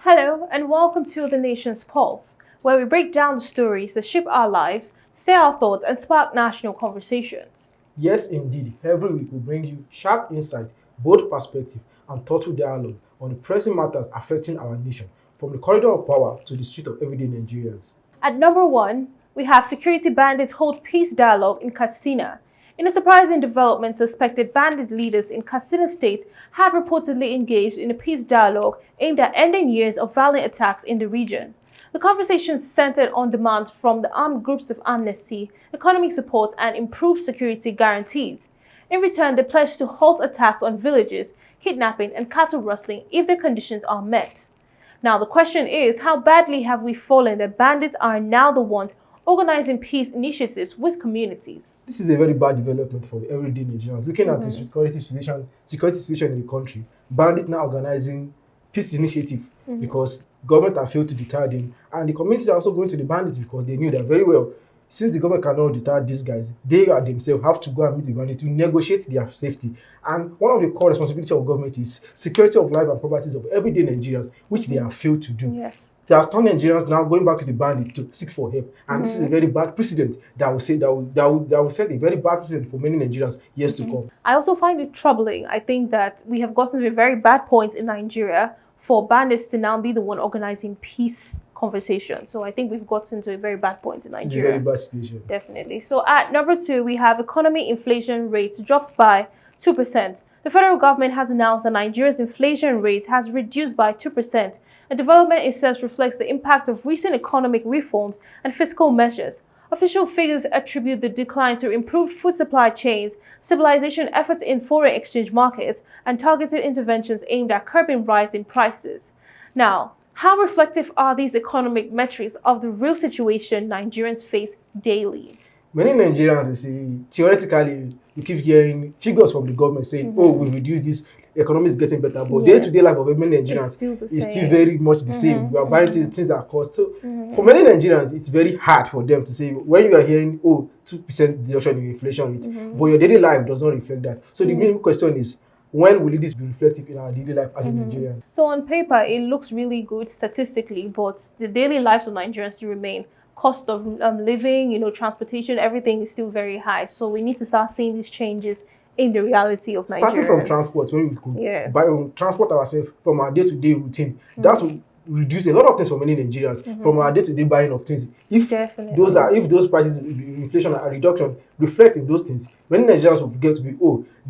Hello, and welcome to The Nation's Pulse, where we break down the stories that shape our lives, stir our thoughts, and spark national conversations. Yes, indeed. Every week we bring you sharp insight, bold perspective, and thoughtful dialogue on the pressing matters affecting our nation, from the corridor of power to the street of everyday Nigerians. At number one, we have security bandits hold peace dialogue in Katsina. In a surprising development, suspected bandit leaders in Katsina State have reportedly engaged in a peace dialogue aimed at ending years of violent attacks in the region. The conversation centered on demands from the armed groups of amnesty, economic support, and improved security guarantees. In return, they pledged to halt attacks on villages, kidnapping, and cattle rustling if their conditions are met. Now, the question is, how badly have we fallen that bandits are now the ones organizing peace initiatives with communities? This is a very bad development for everyday Nigerians. Looking at the security situation in the country, bandits now organizing peace initiative because government have failed to deter them, and the communities are also going to the bandits because they knew that very well. Since the government cannot deter these guys, they are themselves have to go and meet the bandits to negotiate their safety. And one of the core responsibilities of government is security of life and properties of everyday Nigerians, which they have failed to do. Yes. There are some Nigerians now going back to the bandit to seek for help, and this is a very bad precedent that will set a very bad precedent for many Nigerians years to come. I also find it troubling. I think that we have gotten to a very bad point in Nigeria for bandits to now be the one organizing peace conversations. So I think we've gotten to a very bad point in Nigeria. It's a very bad situation. Definitely. So at number two, we have economy inflation rate drops by 2%. The federal government has announced that Nigeria's inflation rate has reduced by 2%. A development it says reflects the impact of recent economic reforms and fiscal measures. Official figures attribute the decline to improved food supply chains, stabilization efforts in foreign exchange markets, and targeted interventions aimed at curbing rising prices. Now, how reflective are these economic metrics of the real situation Nigerians face daily? Many Nigerians will say, theoretically, you keep hearing figures from the government saying, oh, we reduce this, the economy is getting better, but day-to-day life of many Nigerians is still very much the same. We are buying things at cost. So for many Nigerians, it's very hard for them to say, when you are hearing, 2% reduction in inflation rate, but your daily life does not reflect that. So the main question is, when will this be reflective in our daily life as a Nigerian? So on paper, it looks really good statistically, but the daily lives of Nigerians still remain. Cost of living, transportation, everything is still very high. So we need to start seeing these changes in the reality of Nigerians. Starting from transport, when we could buy transport ourselves from our day-to-day routine, that will reduce a lot of things for many Nigerians from our day-to-day buying of things. If those prices, inflation and reduction reflect in those things, many Nigerians will get to be,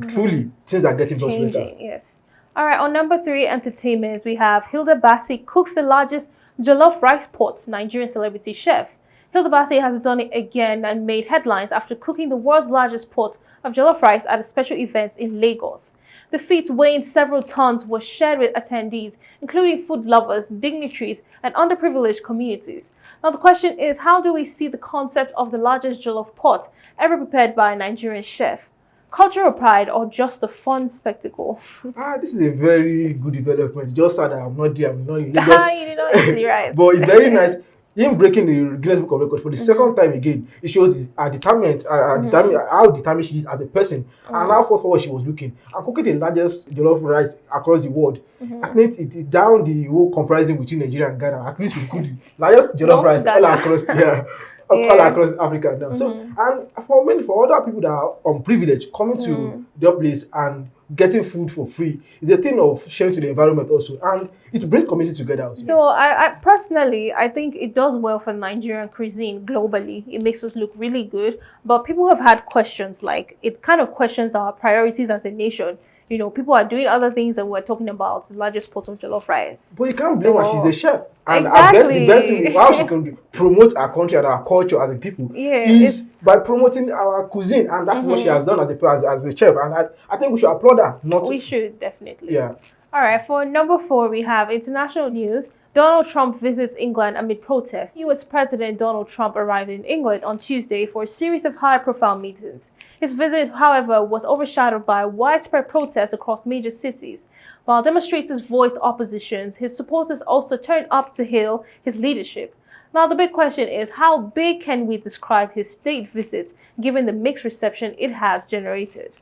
truly things are getting much better. Yes. All right. On number three, entertainment, we have Hilda Baci cooks the largest Jollof rice pot, Nigerian celebrity chef. Hilda Baci has done it again and made headlines after cooking the world's largest pot of jollof rice at a special event in Lagos. The feat, weighing several tons, was shared with attendees, including food lovers, dignitaries, and underprivileged communities. Now the question is, how do we see the concept of the largest jollof pot ever prepared by a Nigerian chef? Cultural pride or just a fun spectacle? This is a very good development. Just sad that I'm not there. I'm not in Lagos. You did not eat the rice. But it's very nice. Him breaking the Guinness Book of Records for the second time again, it shows his how determined she is as a person and how forward she was looking. And cooking the largest jollof rice across the world. I think it down the whole comparison between Nigeria and Ghana. At least we could largest jollof rice all across all across Africa now. So and for other people that are unprivileged coming to their place and getting food for free is a thing of sharing to the environment also, and it brings community together also. So I personally, I think it does well for Nigerian cuisine globally. It makes us look really good, but people have had questions, like it kind of questions our priorities as a nation. People are doing other things and we're talking about the largest pot of jollof rice. But you can't blame her, she's a chef. And exactly. the best thing, how she can promote our country and our culture as a people is by promoting our cuisine. And that's what she has done as a chef. And I think we should applaud her. We should, definitely. Yeah. All right, for number four, we have international news. Donald Trump visits England amid protests. US President Donald Trump arrived in England on Tuesday for a series of high-profile meetings. His visit, however, was overshadowed by widespread protests across major cities. While demonstrators voiced oppositions, his supporters also turned up to hail his leadership. Now, the big question is, how big can we describe his state visit, given the mixed reception it has generated?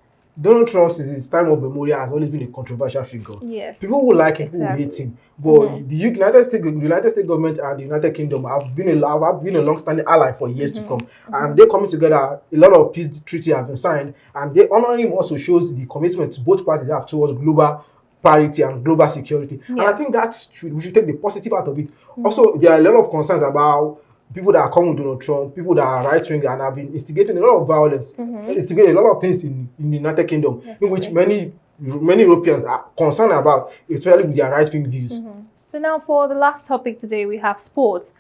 Donald Trump, since his time of memorial, has always been a controversial figure. Yes. People will like him, people will hate him. But the United States government and the United Kingdom have been a long-standing ally for years to come. And they coming together, a lot of peace treaties have been signed, and they honoring him also shows the commitment both parties have towards global parity and global security. And I think we should take the positive out of it. Also, there are a lot of concerns about people that are coming with Donald Trump, people that are right-wing and have been instigating a lot of violence, instigating a lot of things in the United Kingdom, in which many Europeans are concerned about, especially with their right-wing views. So now for the last topic today, we have sports.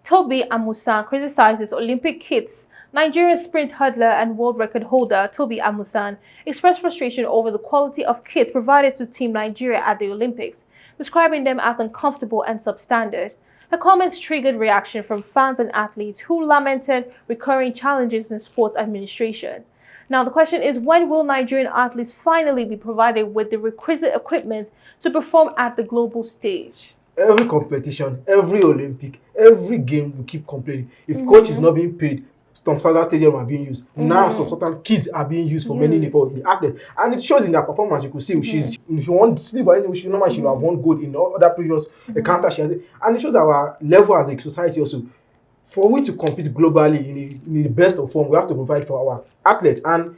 Tobi Amusan criticizes Olympic kits. Nigerian sprint hurdler and world record holder Tobi Amusan expressed frustration over the quality of kits provided to Team Nigeria at the Olympics, describing them as uncomfortable and substandard. Her comments triggered reaction from fans and athletes who lamented recurring challenges in sports administration. Now, the question is, when will Nigerian athletes finally be provided with the requisite equipment to perform at the global stage? Every competition, every Olympic, every game, we keep complaining. If coach is not being paid, some standard stadium are being used. Now some certain kids are being used for many for the athletes. And it shows in their performance. You could see if you want sleep or anything, she normally she would have won gold in other previous encounters she has. And it shows our level as a society also. For we to compete globally in the best of form, we have to provide for our athletes. And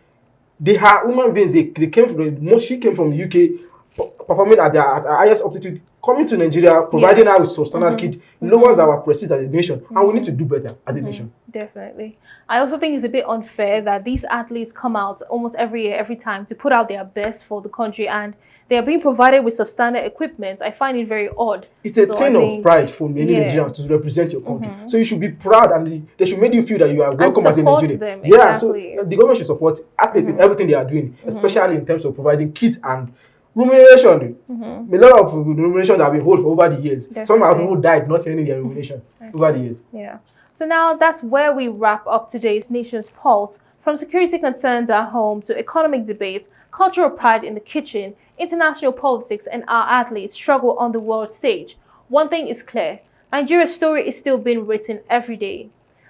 they are human beings, they came from she came from the UK, performing at their highest altitude, coming to Nigeria, providing her with substandard kit, lowers our prestige as a nation, and we need to do better as a nation. Definitely. I also think it's a bit unfair that these athletes come out almost every year, every time, to put out their best for the country, and they are being provided with substandard equipment. I find it very odd. It's a thing of pride for many Nigerians to represent your country. So you should be proud, and they should make you feel that you are welcome as a Nigerian. Them, yeah, so the government should support athletes in everything they are doing, especially in terms of providing kits and remuneration. A lot of remuneration that we hold for over the years. Some people died not earning their remuneration over the years. Yeah. So now that's where we wrap up today's Nation's Pulse. From security concerns at home to economic debates, cultural pride in the kitchen, international politics, and our athletes struggle on the world stage. One thing is clear: Nigeria's story is still being written every day.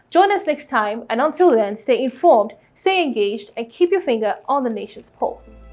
Join us next time, and until then, stay informed, stay engaged, and keep your finger on the Nation's Pulse.